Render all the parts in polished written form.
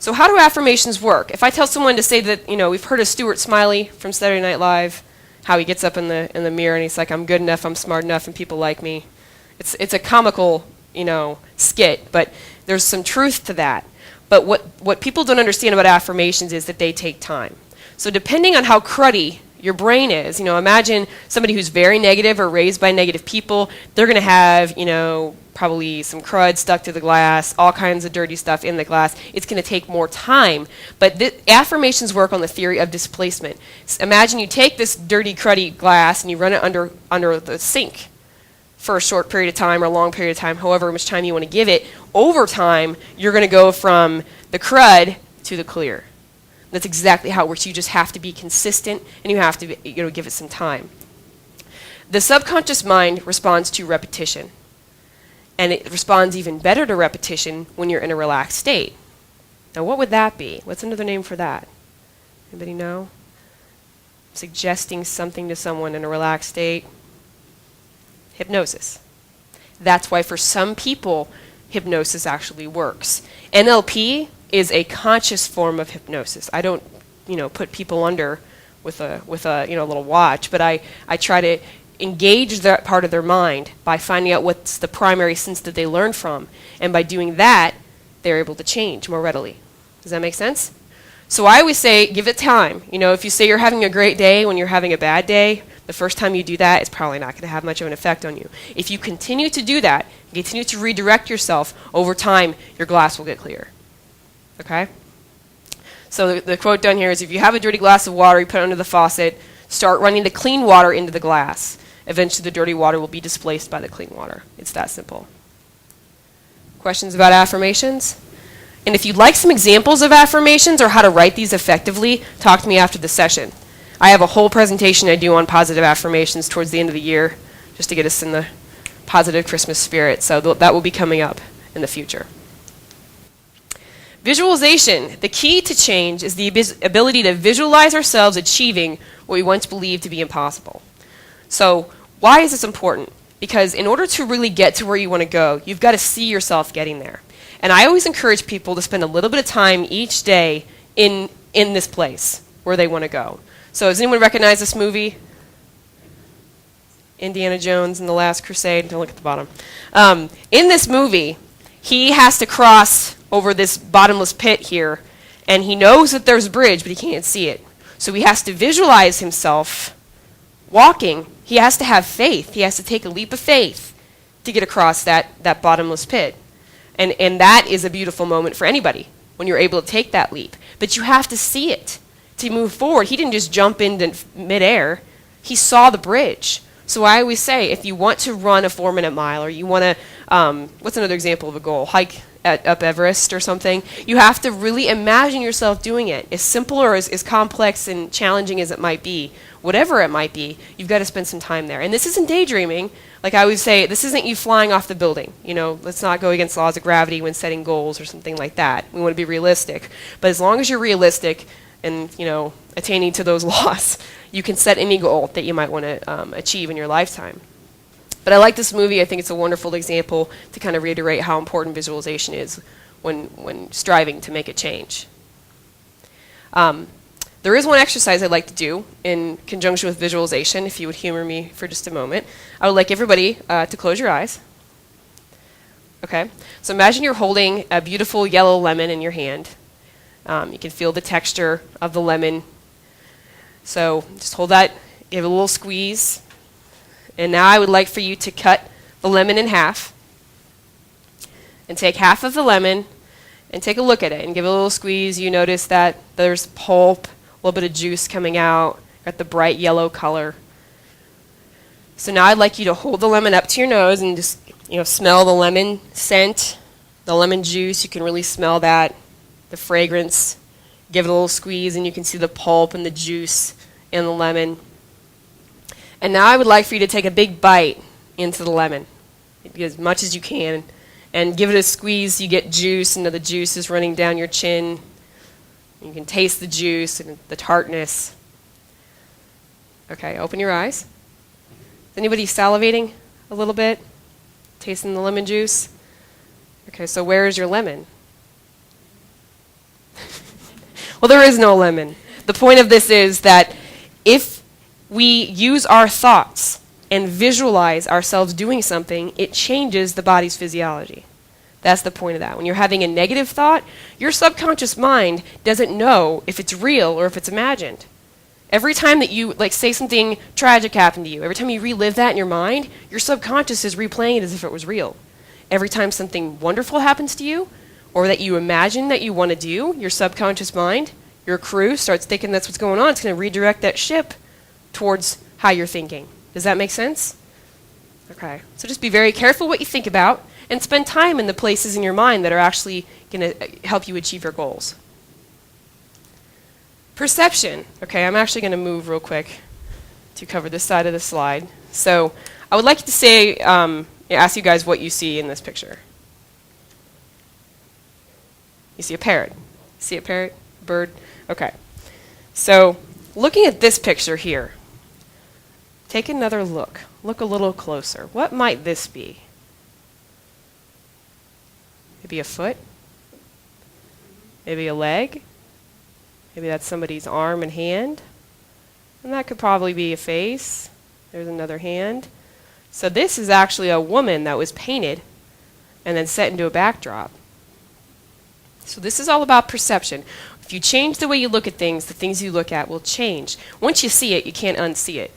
So how do affirmations work? If I tell someone to say that, we've heard of Stuart Smiley from Saturday Night Live, how he gets up in the mirror and he's like, I'm good enough, I'm smart enough, and people like me. It's a comical, skit, but there's some truth to that. But what people don't understand about affirmations is that they take time. So depending on how cruddy your brain is, imagine somebody who's very negative or raised by negative people, they're going to have, probably some crud stuck to the glass, all kinds of dirty stuff in the glass. It's going to take more time. But affirmations work on the theory of displacement. Imagine you take this dirty, cruddy glass and you run it under the sink for a short period of time or a long period of time, however much time you want to give it. Over time, you're going to go from the crud to the clear. That's exactly how it works. You just have to be consistent and you have to give it some time. The subconscious mind responds to repetition. And it responds even better to repetition when you're in a relaxed state. Now, what would that be? What's another name for that? Anybody know? Suggesting something to someone in a relaxed state. Hypnosis. That's why for some people, hypnosis actually works. NLP is a conscious form of hypnosis. I don't, put people under with a little watch, but I try to engage that part of their mind by finding out what's the primary sense that they learn from. And by doing that, they're able to change more readily. Does that make sense? So I always say, give it time. If you say you're having a great day when you're having a bad day, the first time you do that, it's probably not going to have much of an effect on you. If you continue to do that, continue to redirect yourself, over time, your glass will get clear. Okay? So the quote down here is, if you have a dirty glass of water, you put it under the faucet, start running the clean water into the glass. Eventually the dirty water will be displaced by the clean water. It's that simple. Questions about affirmations? And if you'd like some examples of affirmations or how to write these effectively, talk to me after the session. I have a whole presentation I do on positive affirmations towards the end of the year, just to get us in the positive Christmas spirit. So that will be coming up in the future. Visualization. The key to change is the ability to visualize ourselves achieving what we once believed to be impossible. So why is this important? Because in order to really get to where you want to go, you've got to see yourself getting there. And I always encourage people to spend a little bit of time each day in this place where they want to go. So does anyone recognize this movie? Indiana Jones and the Last Crusade. Don't look at the bottom. In this movie, he has to cross over this bottomless pit here, and he knows that there's a bridge, but he can't see it. So he has to visualize himself walking. He has to have faith. He has to take a leap of faith to get across that bottomless pit. And that is a beautiful moment for anybody when you're able to take that leap. But you have to see it to move forward. He didn't just jump into midair. He saw the bridge. So I always say, if you want to run a 4-minute mile, or you want to, what's another example of a goal? Hike up Everest or something. You have to really imagine yourself doing it. As simple or as complex and challenging as it might be, whatever it might be, you've got to spend some time there. And this isn't daydreaming. Like I always say, this isn't you flying off the building. Let's not go against laws of gravity when setting goals or something like that. We want to be realistic. But as long as you're realistic and, attaining to those laws, you can set any goal that you might want to achieve in your lifetime. But I like this movie. I think it's a wonderful example to kind of reiterate how important visualization is when striving to make a change. There is one exercise I'd like to do in conjunction with visualization, if you would humor me for just a moment. I would like everybody to close your eyes. Okay? So imagine you're holding a beautiful yellow lemon in your hand. You can feel the texture of the lemon. So just hold that, give it a little squeeze. And now I would like for you to cut the lemon in half. And take half of the lemon and take a look at it and give it a little squeeze. You notice that there's pulp, a little bit of juice coming out, got the bright yellow color. So now I'd like you to hold the lemon up to your nose and just smell the lemon scent, the lemon juice. You can really smell that, the fragrance. Give it a little squeeze and you can see the pulp and the juice in the lemon. And now I would like for you to take a big bite into the lemon, as much as you can, and give it a squeeze. You get juice, and the juice is running down your chin. You can taste the juice and the tartness. Okay, open your eyes. Is anybody salivating a little bit? Tasting the lemon juice? Okay, so where is your lemon? Well, there is no lemon. The point of this is that if we use our thoughts and visualize ourselves doing something, it changes the body's physiology. That's the point of that. When you're having a negative thought, your subconscious mind doesn't know if it's real or if it's imagined. Every time that you, like, say something tragic happened to you, every time you relive that in your mind, your subconscious is replaying it as if it was real. Every time something wonderful happens to you, or that you imagine that you want to do, your subconscious mind, your crew starts thinking that's what's going on. It's going to redirect that ship towards how you're thinking. Does that make sense? Okay. So just be very careful what you think about and spend time in the places in your mind that are actually going to help you achieve your goals. Perception. Okay, I'm actually going to move real quick to cover this side of the slide. So I would like to say, ask you guys what you see in this picture. You see a parrot. See a parrot? Bird? Okay. So looking at this picture here, take another look. Look a little closer. What might this be? Maybe a foot? Maybe a leg? Maybe that's somebody's arm and hand? And that could probably be a face. There's another hand. So this is actually a woman that was painted and then set into a backdrop. So this is all about perception. If you change the way you look at things, the things you look at will change. Once you see it, you can't unsee it.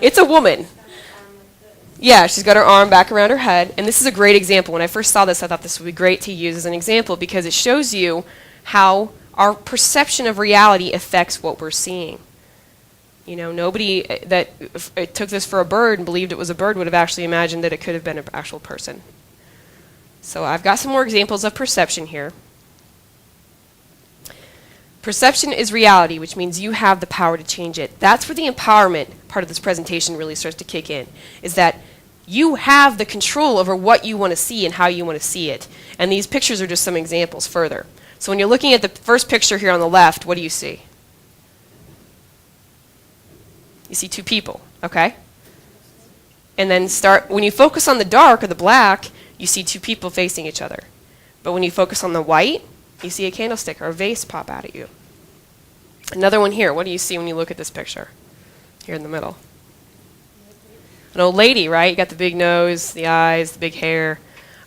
It's a woman. Yeah, she's got her arm back around her head. And this is a great example. When I first saw this, I thought this would be great to use as an example because it shows you how our perception of reality affects what we're seeing. You know, nobody that took this for a bird and believed it was a bird would have actually imagined that it could have been an actual person. So I've got some more examples of perception here. Perception is reality, which means you have the power to change it. That's where the empowerment part of this presentation really starts to kick in, is that you have the control over what you want to see and how you want to see it. And these pictures are just some examples further. So when you're looking at the first picture here on the left, what do you see? You see two people, okay? And then when you focus on the dark or the black, you see two people facing each other. But when you focus on the white, you see a candlestick or a vase pop out at you. Another one here. What do you see when you look at this picture? Here in the middle. An old lady, right? You got the big nose, the eyes, the big hair.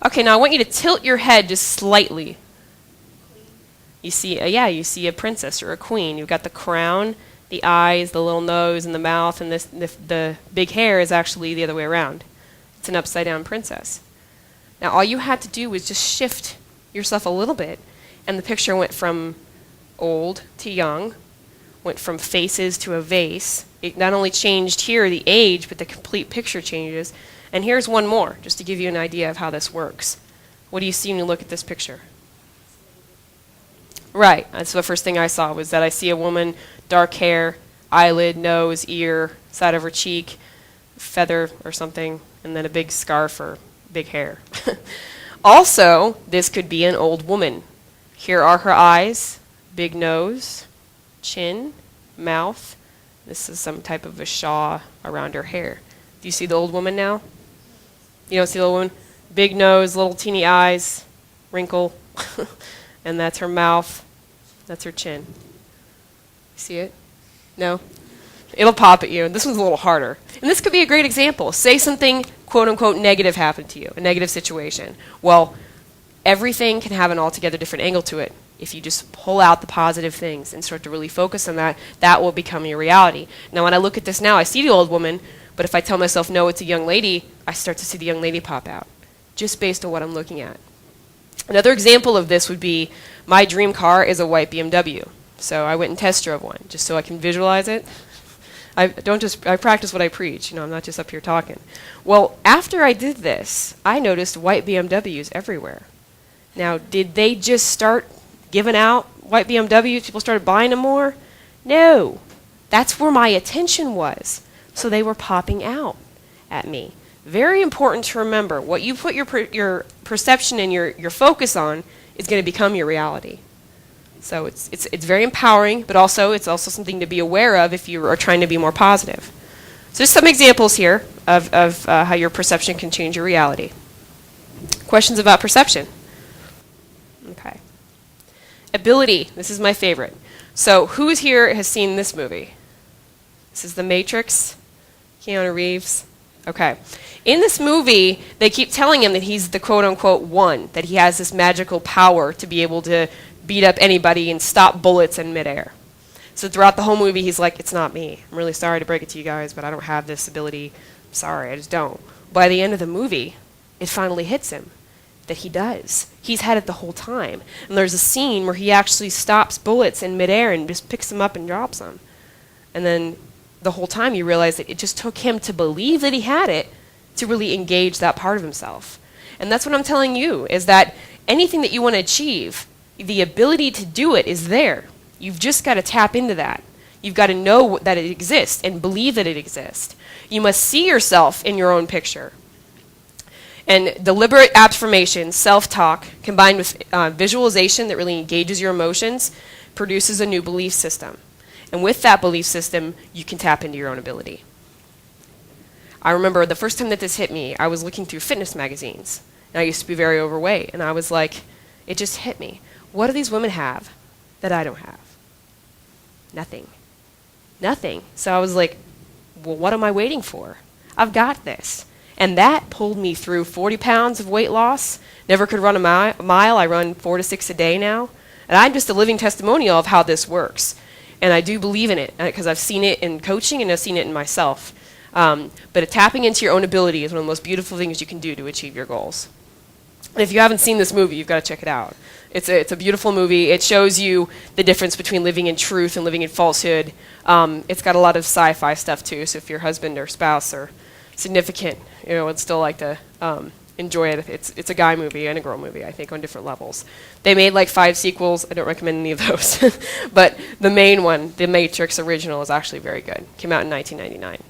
Okay, now I want you to tilt your head just slightly. You see, you see a princess or a queen. You've got the crown, the eyes, the little nose, and the mouth, and the big hair is actually the other way around. It's an upside-down princess. Now, all you had to do was just shift yourself a little bit, and the picture went from old to young, went from faces to a vase. It not only changed here the age, but the complete picture changes. And here's one more, just to give you an idea of how this works. What do you see when you look at this picture? Right, that's the first thing I saw, was that I see a woman, dark hair, eyelid, nose, ear, side of her cheek, feather or something, and then a big scarf or big hair. Also, this could be an old woman. Here are her eyes, big nose, chin, mouth. This is some type of a shawl around her hair. Do you see the old woman now? You don't see the old woman? Big nose, little teeny eyes, wrinkle, and that's her mouth. That's her chin. See it? No? It'll pop at you. This one's a little harder. And this could be a great example. Say something, quote unquote, negative happened to you, a negative situation. Well, everything can have an altogether different angle to it. If you just pull out the positive things and start to really focus on that, that will become your reality. Now, when I look at this now, I see the old woman, but if I tell myself, no, it's a young lady, I start to see the young lady pop out, just based on what I'm looking at. Another example of this would be, my dream car is a white BMW. So I went and test drove one, just so I can visualize it. I practice what I preach, I'm not just up here talking. Well, after I did this, I noticed white BMWs everywhere. Now, did they just start giving out white BMWs? People started buying them more? No. That's where my attention was. So they were popping out at me. Very important to remember. What you put your perception and your focus on is going to become your reality. So it's very empowering, but it's also something to be aware of if you are trying to be more positive. So just some examples here of how your perception can change your reality. Questions about perception? Okay. Ability. This is my favorite. So who's here has seen this movie? This is The Matrix. Keanu Reeves. Okay. In this movie, they keep telling him that he's the quote-unquote one, that he has this magical power to be able to beat up anybody and stop bullets in midair. So throughout the whole movie, he's like, it's not me. I'm really sorry to break it to you guys, but I don't have this ability. I'm sorry, I just don't. By the end of the movie, it finally hits him that he does. He's had it the whole time. And there's a scene where he actually stops bullets in midair and just picks them up and drops them. And then the whole time you realize that it just took him to believe that he had it to really engage that part of himself. And that's what I'm telling you, is that anything that you want to achieve, the ability to do it is there. You've just got to tap into that. You've got to know that it exists and believe that it exists. You must see yourself in your own picture. And deliberate affirmation, self-talk, combined with visualization that really engages your emotions, produces a new belief system. And with that belief system, you can tap into your own ability. I remember the first time that this hit me, I was looking through fitness magazines. And I used to be very overweight. And I was like, it just hit me. What do these women have that I don't have? Nothing. Nothing. So I was like, well, what am I waiting for? I've got this. And that pulled me through 40 pounds of weight loss. Never could run a mile. I run 4 to 6 a day now. And I'm just a living testimonial of how this works. And I do believe in it because I've seen it in coaching and I've seen it in myself. But tapping into your own ability is one of the most beautiful things you can do to achieve your goals. And if you haven't seen this movie, you've got to check it out. It's a beautiful movie. It shows you the difference between living in truth and living in falsehood. It's got a lot of sci-fi stuff too, so if your husband or spouse or significant, would still like to enjoy it. It's a guy movie and a girl movie, I think, on different levels. They made like 5 sequels. I don't recommend any of those. But the main one, The Matrix original, is actually very good. Came out in 1999.